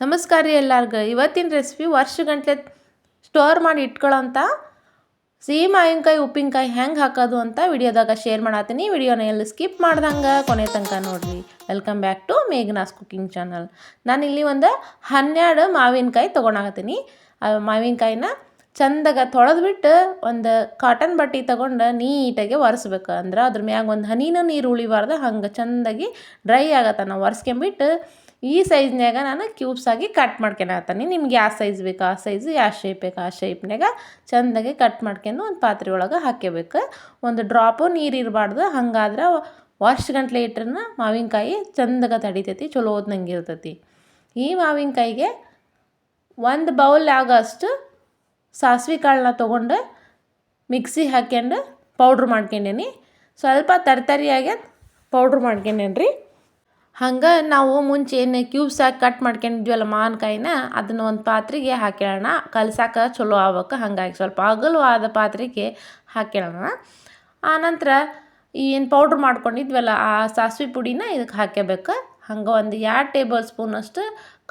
ನಮಸ್ಕಾರ ರೀ ಎಲ್ಲರಿಗೂ. ಇವತ್ತಿನ ರೆಸಿಪಿ ವರ್ಷಗಂಟ್ಲೆ ಸ್ಟೋರ್ ಮಾಡಿ ಇಟ್ಕೊಳ್ಳೋಂಥ ಸಿಹಿ ಮಾವಿನಕಾಯಿ ಉಪ್ಪಿನಕಾಯಿ ಹೆಂಗೆ ಹಾಕೋದು ಅಂತ ವಿಡಿಯೋದಾಗ ಶೇರ್ ಮಾಡತ್ತೀನಿ. ವಿಡಿಯೋನ ಎಲ್ಲಿ ಸ್ಕಿಪ್ ಮಾಡ್ದಂಗೆ ಕೊನೆ ತನಕ ನೋಡಿರಿ. Welcome back to Meghana's cooking channel. ನಾನಿಲ್ಲಿ ಒಂದು 12 ಮಾವಿನಕಾಯಿ ತೊಗೊಂಡಾಗತ್ತೀನಿ. ಆ ಮಾವಿನಕಾಯಿನ ಚಂದಾಗ ತೊಳೆದ್ಬಿಟ್ಟು ಒಂದು ಕಾಟನ್ ಬಟ್ಟೆ ತೊಗೊಂಡು ನೀಟಾಗಿ ಒರೆಸ್ಬೇಕು. ಅಂದ್ರೆ ಅದ್ರ ಮ್ಯಾಗ ಒಂದು ಹನಿನೂ ನೀರು ಉಳಿಬಾರ್ದು. ಹಂಗೆ ಚೆಂದಾಗಿ ಡ್ರೈ ಆಗತ್ತೆ. ನಾವು ಒರೆಸ್ಕೊಂಬಿಟ್ಟು ಈ ಸೈಜ್ನಾಗ ನಾನು ಕ್ಯೂಬ್ಸಾಗಿ ಕಟ್ ಮಾಡ್ಕೊಳತ್ತೀನಿ. ನಿಮ್ಗೆ ಯಾವ ಸೈಜ್ ಬೇಕು ಆ ಸೈಜು, ಯಾವ ಶೇಪ್ ಬೇಕು ಆ ಶೇಪ್ನಾಗ ಚೆಂದಾಗಿ ಕಟ್ ಮಾಡ್ಕೊಂಡು ಒಂದು ಪಾತ್ರೆ ಒಳಗೆ ಹಾಕ್ಕೋಬೇಕು. ಒಂದು ಡ್ರಾಪು ನೀರು ಇರಬಾರ್ದು. ಹಂಗಾದ್ರೆ ವರ್ಷಗಂಟ್ಲೆ ಇಟ್ರನ್ನ ಮಾವಿನಕಾಯಿ ಚೆಂದಾಗ ತಡಿತೈತಿ, ಚಲೋ ಓದ್ನಂಗೆ ಇರ್ತೈತಿ. ಈ ಮಾವಿನಕಾಯಿಗೆ ಒಂದು ಬೌಲ್ ಆಗೋಷ್ಟು ಸಾಸಿವೆ ಕಾಳನ್ನ ತೊಗೊಂಡು ಮಿಕ್ಸಿ ಹಾಕ್ಕೊಂಡು ಪೌಡ್ರ್ ಮಾಡ್ಕೊಂಡೇನಿ. ಸ್ವಲ್ಪ ತರಿಯಾಗಿ ಪೌಡ್ರ್ ಮಾಡ್ಕೊಂಡೇನಿ ರೀ. ಹಂಗೆ ನಾವು ಮುಂಚೆ ಏನು ಕ್ಯೂಬ್ಸಾಗಿ ಕಟ್ ಮಾಡ್ಕೊಂಡಿದ್ವಲ್ಲ ಮಾವಿನಕಾಯಿನ, ಅದನ್ನು ಒಂದು ಪಾತ್ರೆಗೆ ಹಾಕ್ಕೊಳ್ಳೋಣ. ಕಲ್ಸಕ್ಕೆ ಚಲೋ ಆಗ್ಬೇಕು. ಹಾಗಾಗಿ ಸ್ವಲ್ಪ ಅಗಲವಾದ ಪಾತ್ರೆಗೆ ಹಾಕ್ಕೊಳ್ಳೋಣ. ಆನಂತರ ಏನು ಪೌಡ್ರ್ ಮಾಡ್ಕೊಂಡಿದ್ವಲ್ಲ ಆ ಸಾಸಿವೆ ಪುಡಿನ ಇದಕ್ಕೆ ಹಾಕ್ಕೋಬೇಕು. ಹಂಗೆ ಒಂದು 2 ಟೇಬಲ್ ಸ್ಪೂನಷ್ಟು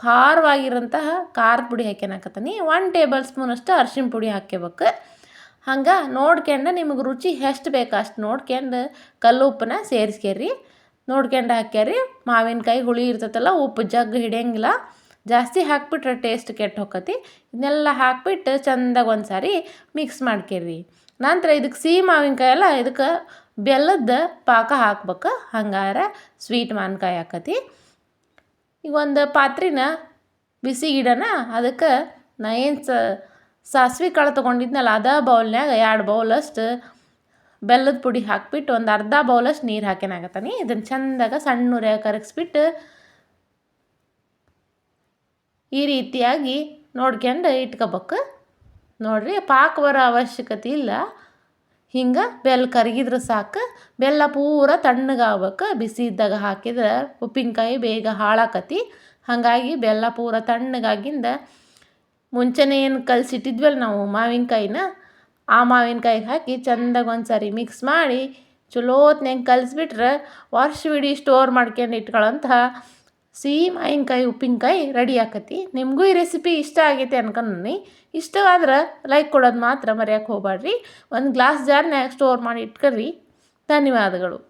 ಖಾರವಾಗಿರೋಂತಹ ಖಾರದ ಪುಡಿ ಹಾಕ್ಕೊಳಕತ್ತೀನಿ. 1 ಟೇಬಲ್ ಸ್ಪೂನಷ್ಟು ಅರಿಶಿಣ ಪುಡಿ ಹಾಕ್ಕೋಬೇಕು. ಹಂಗೆ ನೋಡ್ಕೊಂಡು ನಿಮಗೆ ರುಚಿ ಎಷ್ಟು ಬೇಕು ಅಷ್ಟು ನೋಡ್ಕೊಂಡು ಕಲ್ಲು ಉಪ್ಪನ್ನ ಸೇರಿಸ್ಕೇರಿ. ನೋಡ್ಕೊಂಡು ಹಾಕ್ಯಾರಿ. ಮಾವಿನಕಾಯಿ ಹುಳಿ ಇರ್ತೈತಲ್ಲ, ಉಪ್ಪು ಜಗ್ಗು ಹಿಡಿಯಂಗಿಲ್ಲ. ಜಾಸ್ತಿ ಹಾಕ್ಬಿಟ್ರೆ ಟೇಸ್ಟ್ ಕೆಟ್ಟು ಹೋಕತಿ. ಇದನ್ನೆಲ್ಲ ಹಾಕ್ಬಿಟ್ಟು ಚೆಂದಾಗಿ ಒಂದು ಸಾರಿ ಮಿಕ್ಸ್ ಮಾಡ್ಕೇರಿ. ನಂತರ ಇದಕ್ಕೆ ಸಿಹಿ ಮಾವಿನಕಾಯಿ ಅಲ್ಲ, ಇದಕ್ಕೆ ಬೆಲ್ಲದ ಪಾಕ ಹಾಕ್ಬೇಕು. ಹಂಗಾರೆ ಸ್ವೀಟ್ ಮಾವಿನಕಾಯಿ ಹಾಕತಿ. ಈಗ ಒಂದು ಪಾತ್ರೆನ ಬಿಸಿಗಿಡೋಣ. ಅದಕ್ಕೆ ನಾ ಏನು ಸಾಸಿವೆ ಕಾಳು ತೊಗೊಂಡಿದ್ನಲ್ಲ ಅದೇ ಬೌಲ್ನಾಗ 2 ಬೌಲಷ್ಟು ಬೆಲ್ಲದ ಪುಡಿ ಹಾಕ್ಬಿಟ್ಟು ಒಂದು ಅರ್ಧ ಬೌಲಷ್ಟು ನೀರು ಹಾಕ್ಯನಾಗತ್ತೀನಿ. ಇದನ್ನು ಚೆಂದಾಗ ಸಣ್ಣ ಉರಿಯಾಗ ಕರಗಿಸ್ಬಿಟ್ಟು ಈ ರೀತಿಯಾಗಿ ನೋಡ್ಕೊಂಡು ಇಟ್ಕೋಬೇಕು. ನೋಡಿರಿ, ಪಾಕ ಬರೋ ಅವಶ್ಯಕತೆ ಇಲ್ಲ. ಹಿಂಗೆ ಬೆಲ್ಲ ಕರಗಿದ್ರೆ ಸಾಕು. ಬೆಲ್ಲ ಪೂರ ತಣ್ಣಗಾಗ್ಬೇಕು. ಬಿಸಿ ಇದ್ದಾಗ ಹಾಕಿದ್ರೆ ಉಪ್ಪಿನಕಾಯಿ ಬೇಗ ಹಾಳಾಕತಿ. ಹಾಗಾಗಿ ಬೆಲ್ಲ ಪೂರ ತಣ್ಣಗಾಗಿಂದ ಮುಂಚೆನೇ ಏನು ಕಲಸಿಟ್ಟಿದ್ವಲ್ಲ ನಾವು ಮಾವಿನಕಾಯಿನ, ಆ ಮಾವಿನಕಾಯಿಗೆ ಹಾಕಿ ಚೆಂದಾಗಿ ಒಂದು ಸಾರಿ ಮಿಕ್ಸ್ ಮಾಡಿ ಚಲೋ ಹೊತ್ನಾಗ ಕಲಿಸ್ಬಿಟ್ರೆ ವರ್ಷವಿಡೀ ಸ್ಟೋರ್ ಮಾಡ್ಕೊಂಡು ಇಟ್ಕೊಳ್ಳೋಂಥ ಸಿಹಿ ಮಾವಿನಕಾಯಿ ಉಪ್ಪಿನಕಾಯಿ ರೆಡಿ ಆಕತಿ. ನಿಮಗೂ ಈ ರೆಸಿಪಿ ಇಷ್ಟ ಆಗೈತೆ ಅನ್ಕೊಂಡಿ. ಇಷ್ಟವಾದ್ರೆ ಲೈಕ್ ಕೊಡೋದು ಮಾತ್ರ ಮರೆಯೋಕ್ಕೆ ಹೋಗ್ಬೇಡ್ರಿ. ಒಂದು ಗ್ಲಾಸ್ ಜಾರ್ನಾಗ ಸ್ಟೋರ್ ಮಾಡಿ ಇಟ್ಕೊಳ್ರಿ. ಧನ್ಯವಾದಗಳು.